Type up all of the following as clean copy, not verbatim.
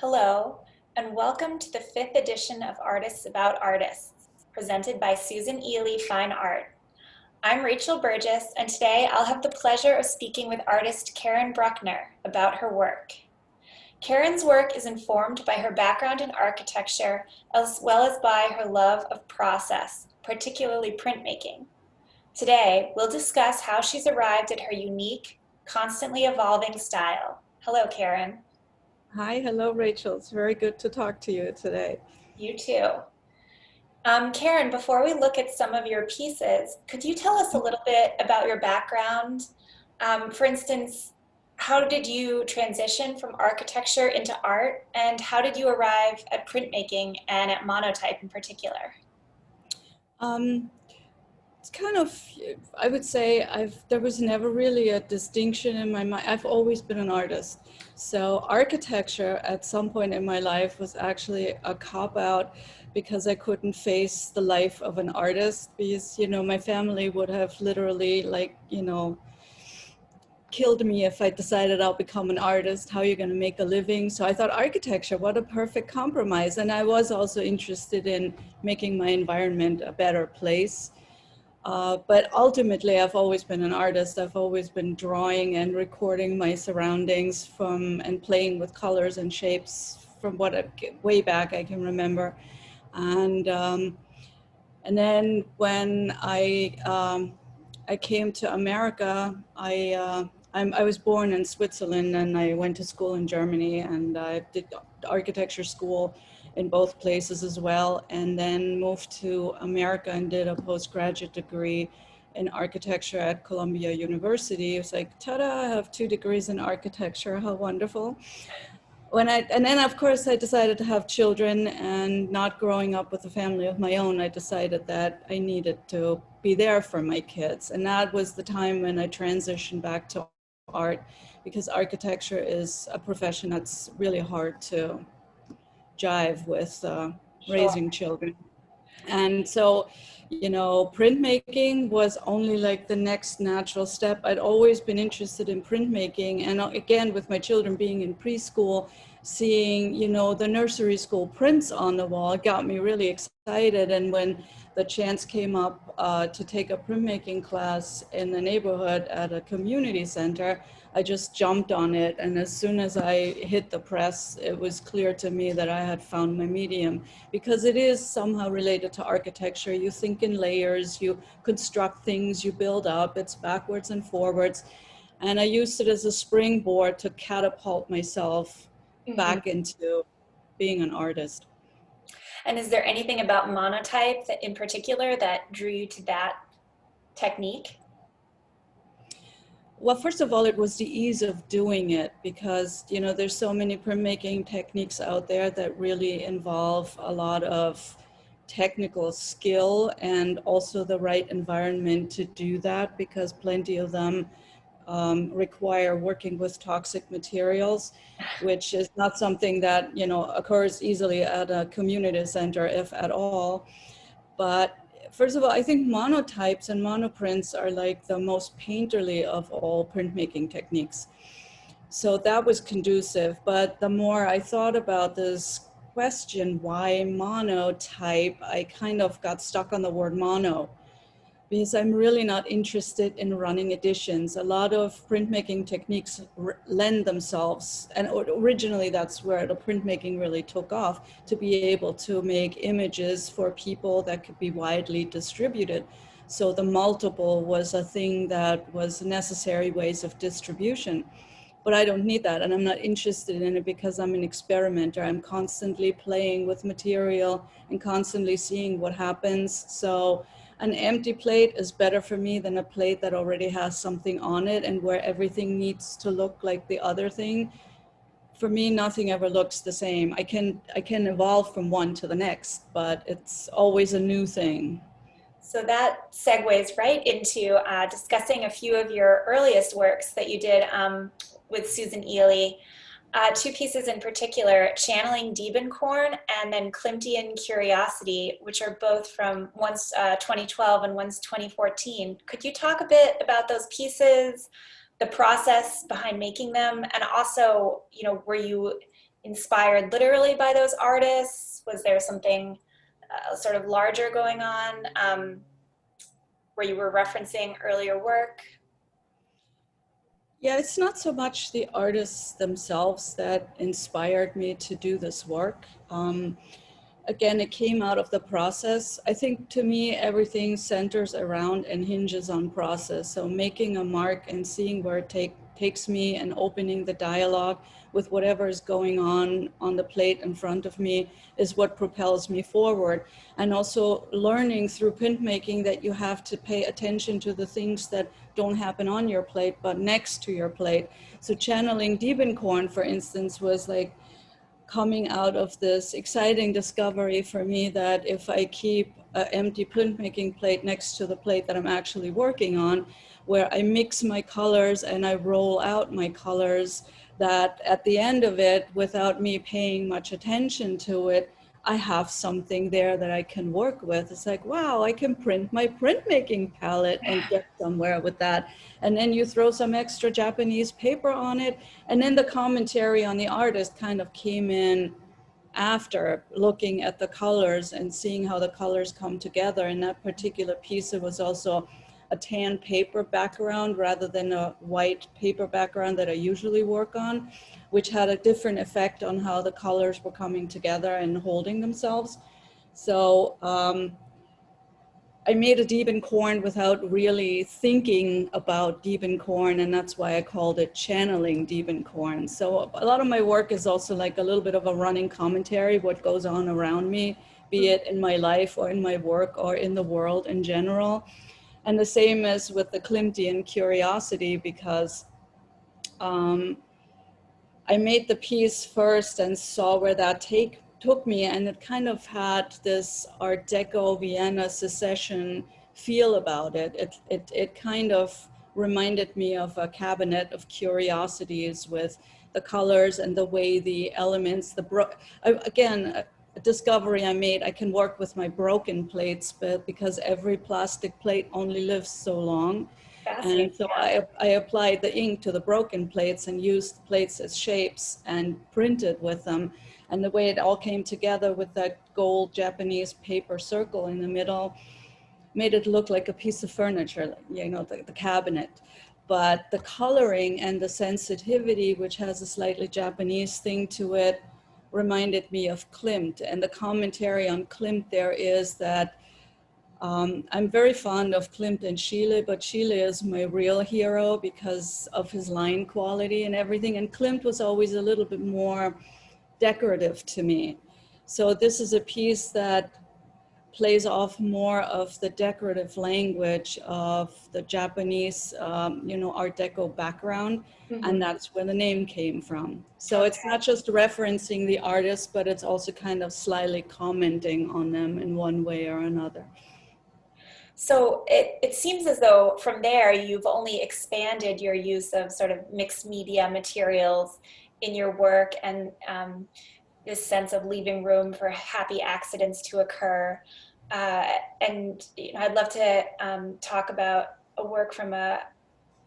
Hello, and welcome to the fifth edition of Artists About Artists, presented by Susan Eley Fine Art. I'm Rachel Burgess, and today I'll have the pleasure of speaking with artist Karin Bruckner about her work. Karin's work is informed by her background in architecture, as well as by her love of process, particularly printmaking. Today, we'll discuss how she's arrived at her unique, constantly evolving style. Hello, Karin. Hi, hello, Rachel. It's very good to talk to you today. You too. Karin, before we look at some of your pieces, could you tell us a little bit about your background? For instance, how did you transition from architecture into art, and how did you arrive at printmaking and at Monotype in particular? Um, it's kind of, I would say there was never really a distinction in my mind. I've always been an artist. So architecture at some point in my life was actually a cop-out because I couldn't face the life of an artist because, my family would have literally killed me if I decided I'll become an artist. How are you going to make a living? So I thought architecture, what a perfect compromise. And I was also interested in making my environment a better place. But ultimately, I've always been an artist. I've always been drawing and recording my surroundings and playing with colors and shapes from way back I can remember. And and then when I came to America, I was born in Switzerland and I went to school in Germany and I did architecture school in both places as well, and then moved to America and did a postgraduate degree in architecture at Columbia University. It was like, ta-da, I have 2 degrees in architecture, how wonderful. And then of course I decided to have children, and not growing up with a family of my own, I decided that I needed to be there for my kids. And that was the time when I transitioned back to art, because architecture is a profession that's really hard to jive with Sure. raising children. And so, printmaking was only like the next natural step. I'd always been interested in printmaking. And again, with my children being in preschool, seeing, the nursery school prints on the wall got me really excited. And when the chance came up to take a printmaking class in the neighborhood at a community center, I just jumped on it. And as soon as I hit the press, it was clear to me that I had found my medium, because it is somehow related to architecture. You think in layers, you construct things, you build up, it's backwards and forwards. And I used it as a springboard to catapult myself Mhm. back into being an artist. And is there anything about Monotype that in particular that drew you to that technique? Well, first of all, it was the ease of doing it, because, there's so many printmaking techniques out there that really involve a lot of technical skill and also the right environment to do that, because plenty of them require working with toxic materials, which is not something that, occurs easily at a community center, if at all. But first of all, I think monotypes and monoprints are like the most painterly of all printmaking techniques. So that was conducive. But the more I thought about this question, why monotype, I kind of got stuck on the word mono, because I'm really not interested in running editions. A lot of printmaking techniques lend themselves, and originally that's where the printmaking really took off, to be able to make images for people that could be widely distributed. So the multiple was a thing that was necessary ways of distribution. But I don't need that, and I'm not interested in it, because I'm an experimenter. I'm constantly playing with material and constantly seeing what happens. So an empty plate is better for me than a plate that already has something on it and where everything needs to look like the other thing. For me, nothing ever looks the same. I can evolve from one to the next, but it's always a new thing. So that segues right into discussing a few of your earliest works that you did with Susan Eley. Two pieces in particular, Channeling Diebenkorn and then Klimtian Curiosity, which are both from one's 2012 and one's 2014. Could you talk a bit about those pieces, the process behind making them, and also, were you inspired literally by those artists? Was there something sort of larger going on where you were referencing earlier work? Yeah, it's not so much the artists themselves that inspired me to do this work. Again, it came out of the process. I think to me, everything centers around and hinges on process. So making a mark and seeing where it takes me and opening the dialogue with whatever is going on the plate in front of me is what propels me forward. And also learning through printmaking that you have to pay attention to the things that don't happen on your plate, but next to your plate. So channeling Diebenkorn, for instance, was like coming out of this exciting discovery for me that if I keep an empty printmaking plate next to the plate that I'm actually working on, where I mix my colors and I roll out my colors, that at the end of it, without me paying much attention to it, I have something there that I can work with. It's like, wow, I can print my printmaking palette and get somewhere with that. And then you throw some extra Japanese paper on it. And then the commentary on the artist kind of came in after looking at the colors and seeing how the colors come together. In that particular piece, it was also a tan paper background rather than a white paper background that I usually work on, which had a different effect on how the colors were coming together and holding themselves. So I made a Diebenkorn without really thinking about Diebenkorn, and that's why I called it channeling Diebenkorn. So a lot of my work is also like a little bit of a running commentary, what goes on around me, be it in my life or in my work or in the world in general. And the same as with the Klimtian curiosity, because I made the piece first and saw where that took me, and it kind of had this Art Deco Vienna secession feel about it. It kind of reminded me of a cabinet of curiosities with the colors and the way the elements, again, a discovery I made, I can work with my broken plates, but because every plastic plate only lives so long. And so I applied the ink to the broken plates and used the plates as shapes and printed with them. And the way it all came together with that gold Japanese paper circle in the middle made it look like a piece of furniture, you know, the cabinet. But the coloring and the sensitivity, which has a slightly Japanese thing to it, reminded me of Klimt. And the commentary on Klimt there is that I'm very fond of Klimt and Schiele, but Schiele is my real hero because of his line quality and everything. And Klimt was always a little bit more decorative to me. So this is a piece that plays off more of the decorative language of the Japanese, you know, Art Deco background. And that's where the name came from. So it's not just referencing the artist, but it's also kind of slyly commenting on them in one way or another. So it seems as though from there you've only expanded your use of sort of mixed media materials in your work, and this sense of leaving room for happy accidents to occur. And you know, I'd love to talk about a work from a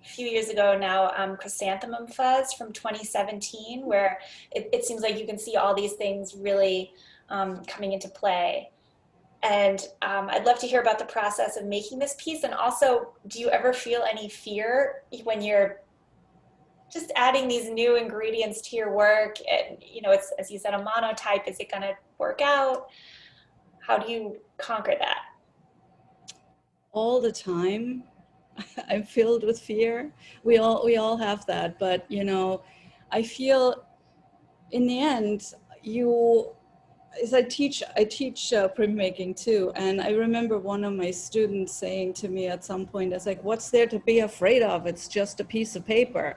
few years ago now, Chrysanthemum Fuzz from 2017, where it seems like you can see all these things really coming into play. And I'd love to hear about the process of making this piece. And also, do you ever feel any fear when you're just adding these new ingredients to your work? And, you know, it's, as you said, a monotype. Is it going to work out? How do you conquer that? All the time. I'm filled with fear. We all have that, but you know, I feel in the end, you, as I teach printmaking too, and I remember one of my students saying to me at some point, "It's like, what's there to be afraid of? It's just a piece of paper."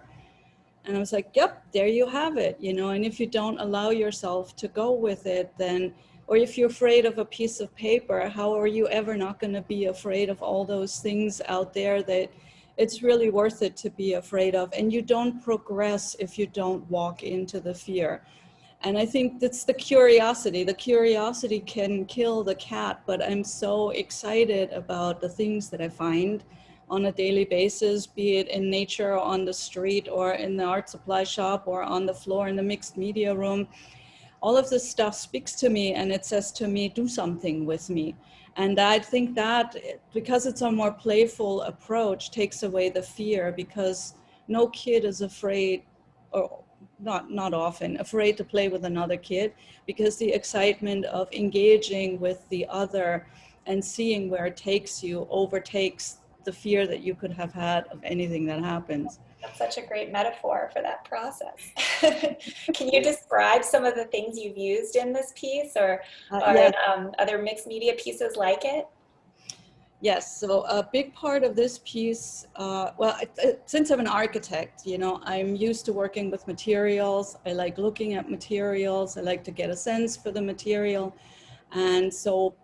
And I was like, "Yep, there you have it." You know, and if you don't allow yourself to go with it, then, or if you're afraid of a piece of paper, how are you ever not going to be afraid of all those things out there that it's really worth it to be afraid of? And you don't progress if you don't walk into the fear. And I think that's the curiosity. The curiosity can kill the cat, but I'm so excited about the things that I find on a daily basis, be it in nature or on the street or in the art supply shop or on the floor in the mixed media room. all of this stuff speaks to me and it says to me, do something with me. And I think that because it's a more playful approach takes away the fear, because no kid is afraid, or not often afraid to play with another kid, because the excitement of engaging with the other and seeing where it takes you overtakes the fear that you could have had of anything that happens. That's such a great metaphor for that process. Can you describe some of the things you've used in this piece, or Yeah. in other mixed media pieces like it? Yes, so a big part of this piece, since I'm an architect, you know, I'm used to working with materials. I like looking at materials. I like to get a sense for the material. And so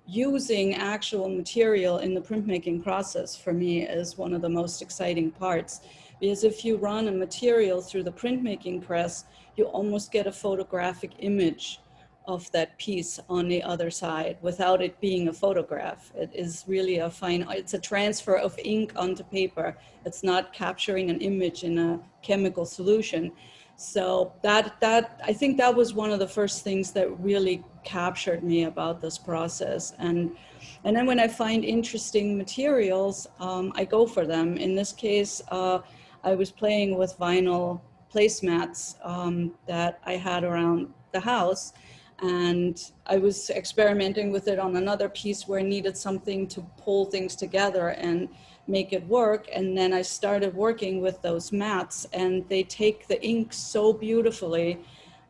using actual material in the printmaking process for me is one of the most exciting parts. Because if you run a material through the printmaking press, you almost get a photographic image of that piece on the other side without it being a photograph. It is really it's a transfer of ink onto paper. It's not capturing an image in a chemical solution. So I think that was one of the first things that really captured me about this process. And then when I find interesting materials, I go for them. In this case, I was playing with vinyl placemats that I had around the house. And I was experimenting with it on another piece where I needed something to pull things together and make it work. And then I started working with those mats, and they take the ink so beautifully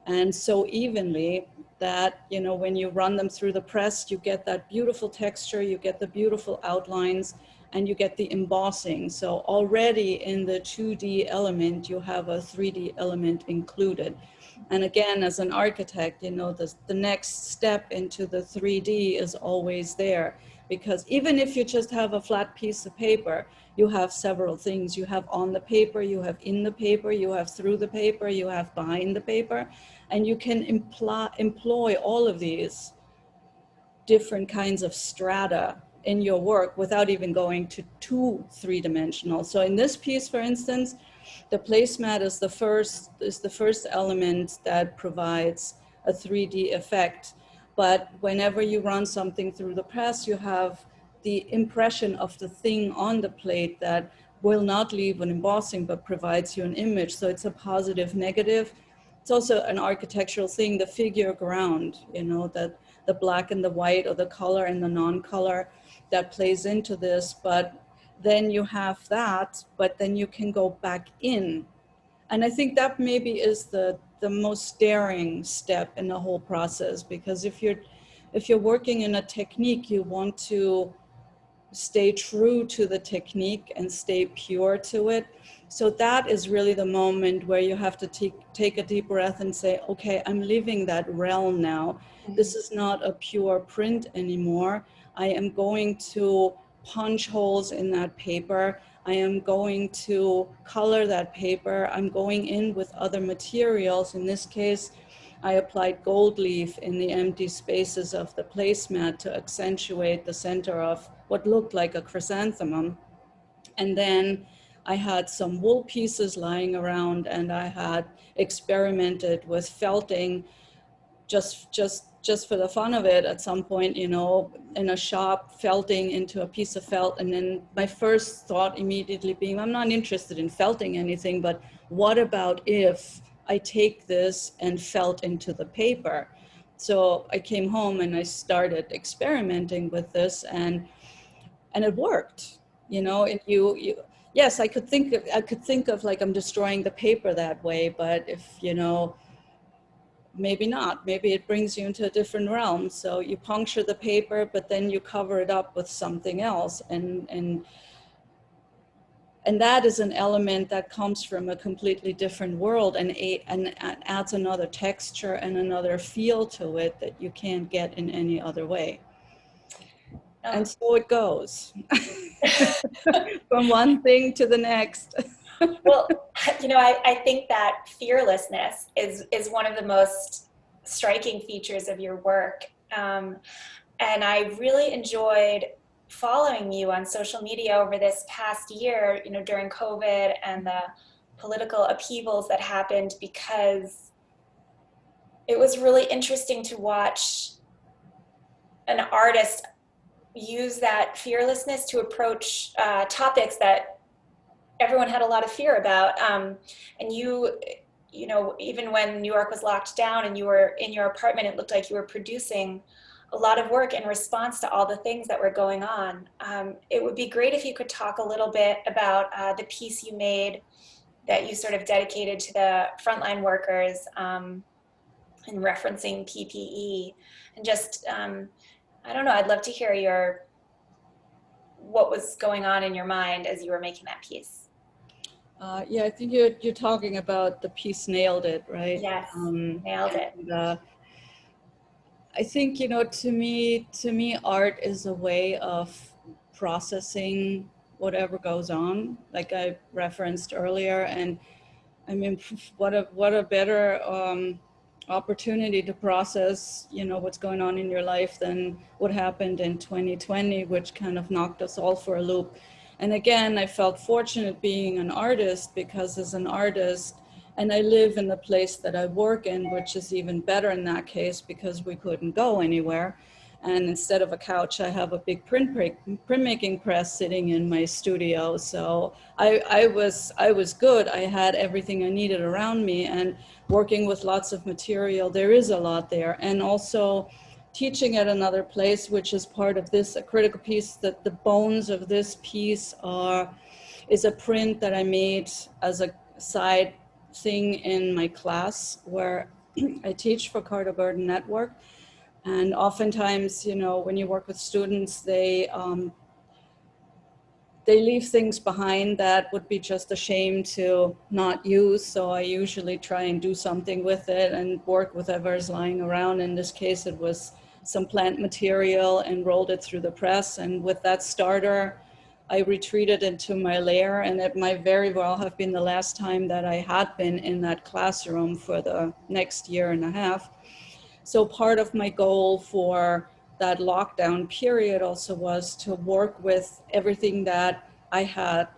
and so evenly that, you know, when you run them through the press, you get that beautiful texture, you get the beautiful outlines, and you get the embossing. So already in the 2D element, you have a 3D element included. And again, as an architect, you know, the next step into the 3D is always there, because even if you just have a flat piece of paper, you have several things. You have on the paper, you have in the paper, you have through the paper, you have behind the paper, and you can employ all of these different kinds of strata in your work without even going to too three-dimensional. So in this piece, for instance, the placemat is the first element that provides a 3D effect. But whenever you run something through the press, you have the impression of the thing on the plate that will not leave an embossing, but provides you an image. So it's a positive, negative. It's also an architectural thing, the figure ground, you know, that the black and the white, or the color and the non-color, that plays into this. But then you have that, but then you can go back in. And I think that maybe is the most daring step in the whole process, because if you're working in a technique, you want to stay true to the technique and stay pure to it. So that is really the moment where you have to take a deep breath and say, okay, I'm leaving that realm now. This is not a pure print anymore. I am going to punch holes in that paper. I am going to color that paper. I'm going in with other materials. In this case, I applied gold leaf in the empty spaces of the placemat to accentuate the center of what looked like a chrysanthemum. And then I had some wool pieces lying around, and I had experimented with felting just for the fun of it at some point, you know, in a shop, felting into a piece of felt. And then my first thought immediately being, I'm not interested in felting anything, but what about if I take this and felt into the paper? So I came home and I started experimenting with this, and it worked, you know. And yes, I could think of like I'm destroying the paper that way, but if, you know, maybe not. Maybe it brings you into a different realm. So you puncture the paper, but then you cover it up with something else. And that is an element that comes from a completely different world, and adds another texture and another feel to it that you can't get in any other way. And so it goes from one thing to the next. Well, you know, I think that fearlessness is one of the most striking features of your work. And I really enjoyed following you on social media over this past year, you know, during COVID and the political upheavals that happened, because it was really interesting to watch an artist use that fearlessness to approach topics that everyone had a lot of fear about. And you know, even when New York was locked down and you were in your apartment, it looked like you were producing a lot of work in response to all the things that were going on. It would be great if you could talk a little bit about the piece you made that you sort of dedicated to the frontline workers, and referencing PPE, and just, I don't know, I'd love to hear what was going on in your mind as you were making that piece. Yeah, I think you're talking about the piece Nailed It, right? Yes, nailed it. And I think, you know, to me, art is a way of processing whatever goes on, like I referenced earlier. And I mean, what a better opportunity to process, you know, what's going on in your life than what happened in 2020, which kind of knocked us all for a loop. And again, I felt fortunate being an artist, because as an artist, and I live in the place that I work in, which is even better in that case because we couldn't go anywhere. And instead of a couch, I have a big printmaking press sitting in my studio. So I was good. I had everything I needed around me, and working with lots of material. There is a lot there, and also teaching at another place, which is part of this a critical piece. That the bones of this piece is a print that I made as a side thing in my class where I teach for Carter Burden Network. And oftentimes, you know, when you work with students, they leave things behind that would be just a shame to not use. So I usually try and do something with it and work with whatever's lying around. In this case, it was some plant material and rolled it through the press. And with that starter, I retreated into my lair, and it might very well have been the last time that I had been in that classroom for the next year and a half. So part of my goal for that lockdown period also was to work with everything that I had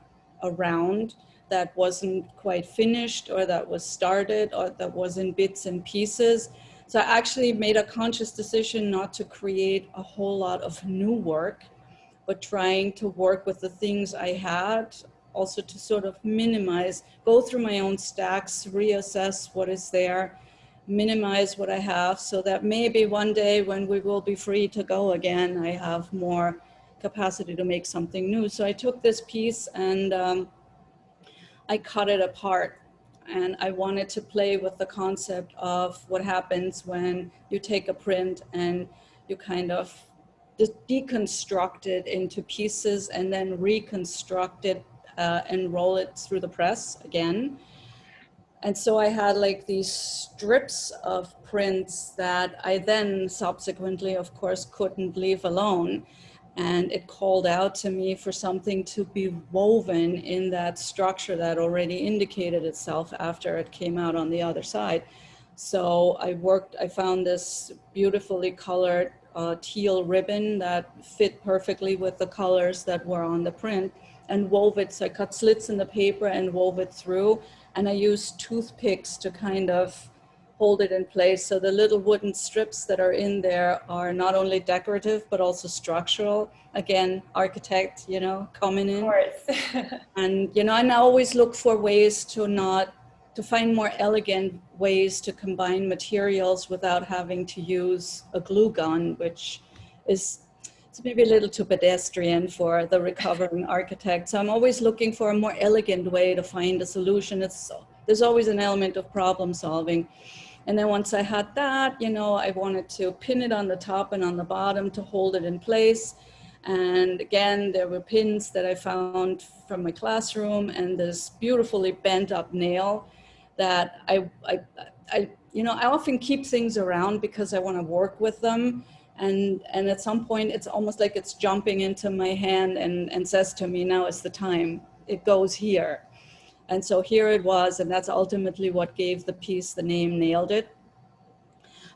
around that wasn't quite finished, or that was started, or that was in bits and pieces. So I actually made a conscious decision not to create a whole lot of new work, but trying to work with the things I had, also to sort of minimize, go through my own stacks, reassess what is there, minimize what I have, so that maybe one day when we will be free to go again, I have more capacity to make something new. So I took this piece and I cut it apart. And I wanted to play with the concept of what happens when you take a print and you kind of just deconstruct it into pieces and then reconstruct it and roll it through the press again. And so I had like these strips of prints that I then subsequently, of course, couldn't leave alone. And it called out to me for something to be woven in that structure that already indicated itself after it came out on the other side. So I found this beautifully colored teal ribbon that fit perfectly with the colors that were on the print, and wove it. So I cut slits in the paper and wove it through. And I used toothpicks to kind of hold it in place. So the little wooden strips that are in there are not only decorative, but also structural. Again, architect, you know, coming Of in. course. And, you know, and I always look for ways to find more elegant ways to combine materials without having to use a glue gun, which is, it's maybe a little too pedestrian for the recovering architect. So I'm always looking for a more elegant way to find a solution. There's always an element of problem solving. And then once I had that, you know, I wanted to pin it on the top and on the bottom to hold it in place. And again, there were pins that I found from my classroom, and this beautifully bent up nail that you know, I often keep things around because I want to work with them. And at some point, it's almost like it's jumping into my hand and says to me, now is the time. It goes here. And so here it was, and that's ultimately what gave the piece the name Nailed It.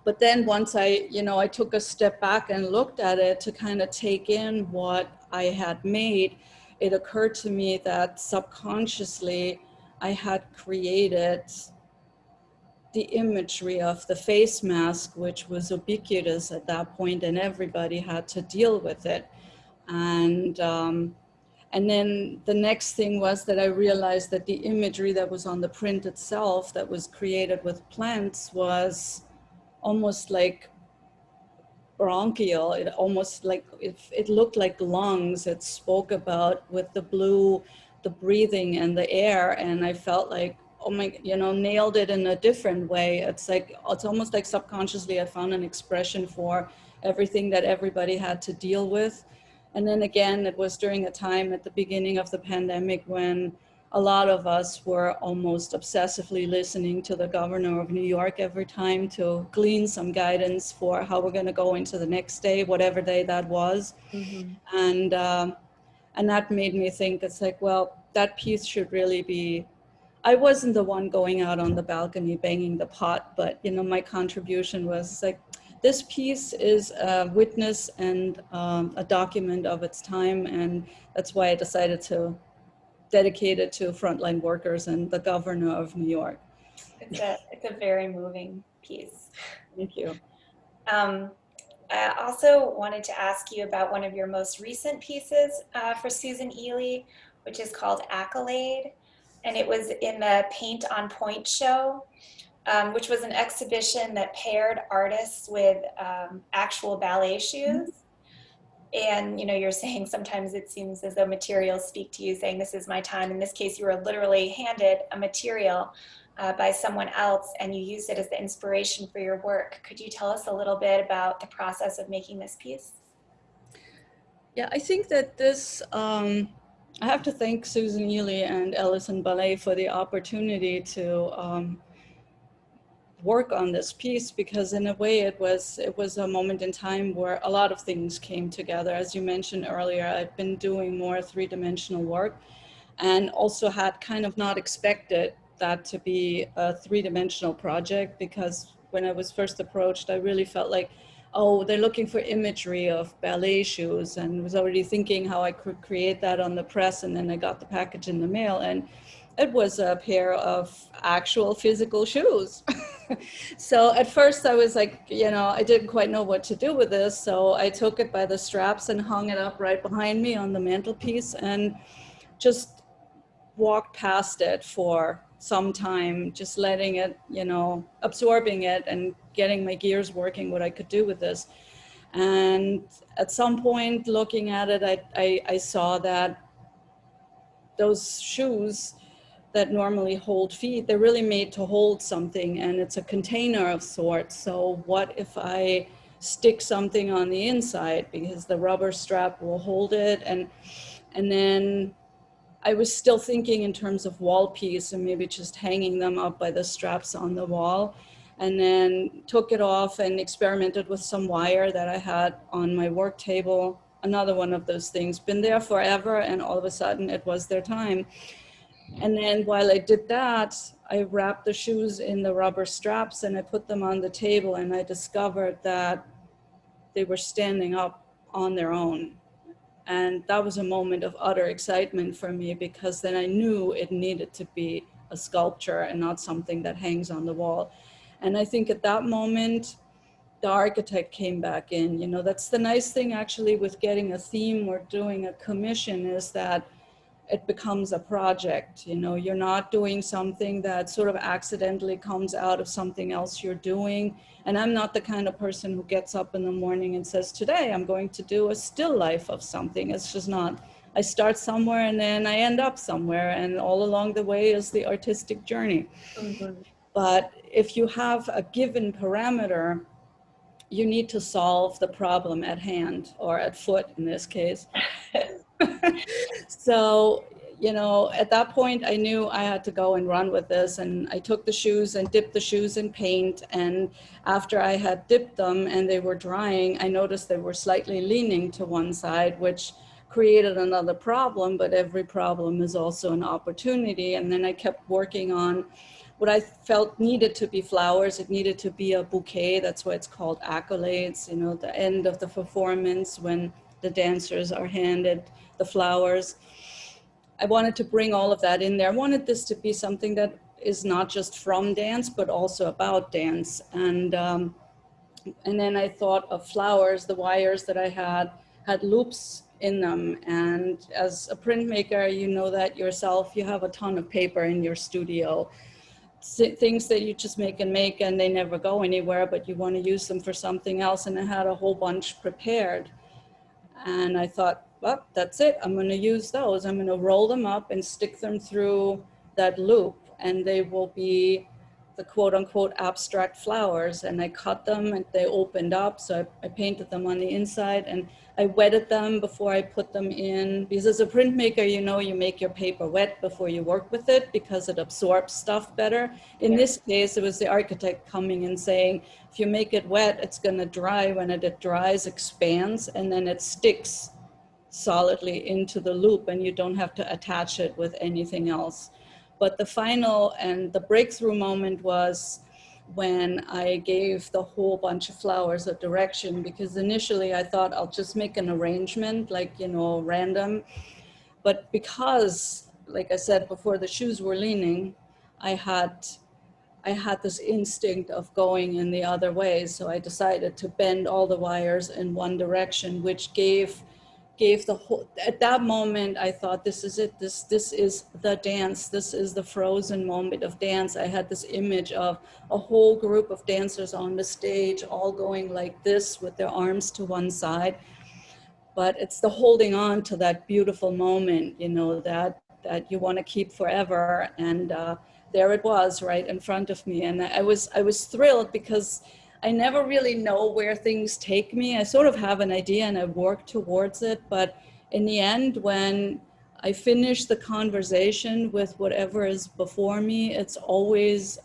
But then once I took a step back and looked at it to kind of take in what I had made, it occurred to me that subconsciously I had created the imagery of the face mask, which was ubiquitous at that point, and everybody had to deal with it. And then the next thing was that I realized that the imagery that was on the print itself, that was created with plants, was almost like bronchial. It almost like it looked like lungs. It spoke about with the blue, the breathing and the air. And I felt like, oh my, nailed it in a different way. It's almost like subconsciously I found an expression for everything that everybody had to deal with. And then again, it was during a time at the beginning of the pandemic when a lot of us were almost obsessively listening to the governor of New York every time to glean some guidance for how we're going to go into the next day, whatever day that was. Mm-hmm. And that made me think, it's like, well, that piece should really be, I wasn't the one going out on the balcony banging the pot, but my contribution was like, this piece is a witness and a document of its time, and that's why I decided to dedicate it to frontline workers and the governor of New York. It's a very moving piece. Thank you. I also wanted to ask you about one of your most recent pieces for Susan Eley, which is called Accolade, and it was in the Paint on Point show. Which was an exhibition that paired artists with actual ballet shoes. And you're saying sometimes it seems as though materials speak to you, saying this is my time. In this case, you were literally handed a material by someone else and you used it as the inspiration for your work. Could you tell us a little bit about the process of making this piece? Yeah, I think that this, I have to thank Susan Eley and Ellison Ballet for the opportunity to work on this piece, because in a way it was a moment in time where a lot of things came together. As you mentioned earlier, I've been doing more three-dimensional work and also had kind of not expected that to be a three-dimensional project, because when I was first approached, I really felt like, oh, they're looking for imagery of ballet shoes, and was already thinking how I could create that on the press. And then I got the package in the mail and it was a pair of actual physical shoes. So at first I was like, I didn't quite know what to do with this. So I took it by the straps and hung it up right behind me on the mantelpiece and just walked past it for some time, just letting it, absorbing it and getting my gears working, what I could do with this. And at some point looking at it, I saw that those shoes that normally hold feet, they're really made to hold something, and it's a container of sorts. So what if I stick something on the inside, because the rubber strap will hold it? And then I was still thinking in terms of wall piece and maybe just hanging them up by the straps on the wall, and then took it off and experimented with some wire that I had on my work table. Another one of those things, been there forever, and all of a sudden it was their time. And then while I did that, I wrapped the shoes in the rubber straps and I put them on the table, and I discovered that they were standing up on their own. And that was a moment of utter excitement for me, because then I knew it needed to be a sculpture and not something that hangs on the wall. And I think at that moment, the architect came back in. That's the nice thing actually with getting a theme or doing a commission, is that it becomes a project. You're not doing something that sort of accidentally comes out of something else you're doing. And I'm not the kind of person who gets up in the morning and says, today I'm going to do a still life of something. It's just not. I start somewhere and then I end up somewhere, and all along the way is the artistic journey. Mm-hmm. But if you have a given parameter, you need to solve the problem at hand, or at foot in this case. So, at that point I knew I had to go and run with this, and I took the shoes and dipped the shoes in paint. And after I had dipped them and they were drying, I noticed they were slightly leaning to one side, which created another problem, but every problem is also an opportunity. And then I kept working on what I felt needed to be flowers. It needed to be a bouquet. That's why it's called accolades, the end of the performance when the dancers are handed the flowers. I wanted to bring all of that in there. I wanted this to be something that is not just from dance, but also about dance. And then I thought of flowers. The wires that I had loops in them. And as a printmaker, you know that yourself, you have a ton of paper in your studio, things that you just make and they never go anywhere, but you want to use them for something else. And I had a whole bunch prepared. And I thought, well, that's it. I'm going to use those. I'm going to roll them up and stick them through that loop, and they will be the quote unquote abstract flowers. And I cut them and they opened up. So I painted them on the inside and I wetted them before I put them in. Because as a printmaker, you know, you make your paper wet before you work with it because it absorbs stuff better. In this case, it was the architect coming and saying, if you make it wet, it's going to dry. When it dries, expands, and then it sticks solidly into the loop and you don't have to attach it with anything else. But the final and the breakthrough moment was when I gave the whole bunch of flowers a direction, because initially I thought I'll just make an arrangement, like, you know, random. But because, like I said before, the shoes were leaning, I had this instinct of going in the other way. So I decided to bend all the wires in one direction, which gave the whole, at that moment, I thought, this is it. This is the dance. This is the frozen moment of dance. I had this image of a whole group of dancers on the stage, all going like this with their arms to one side. But it's the holding on to that beautiful moment, you know, that you want to keep forever. And there it was right in front of me. And I was thrilled because I never really know where things take me. I sort of have an idea and I work towards it. But in the end, when I finish the conversation with whatever is before me, it's always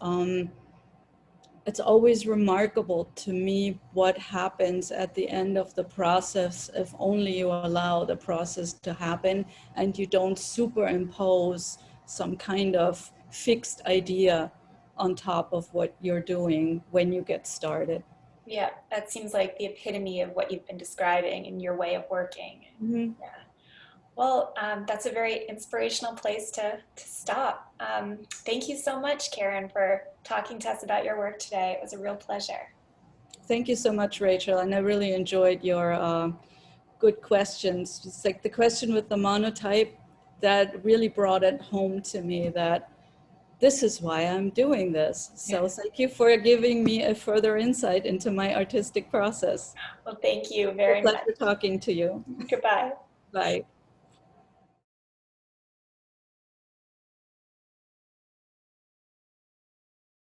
remarkable to me what happens at the end of the process if only you allow the process to happen and you don't superimpose some kind of fixed idea on top of what you're doing when you get started. Yeah, that seems like the epitome of what you've been describing in your way of working. Mm-hmm. Yeah. Well, that's a very inspirational place to stop. Thank you so much, Karin, for talking to us about your work today. It was a real pleasure. Thank you so much, Rachel. And I really enjoyed your good questions. Just like the question with the monotype, that really brought it home to me that this is why I'm doing this. So thank you for giving me a further insight into my artistic process. Well, thank you It's very a much. pleasure talking to you. Goodbye. Bye.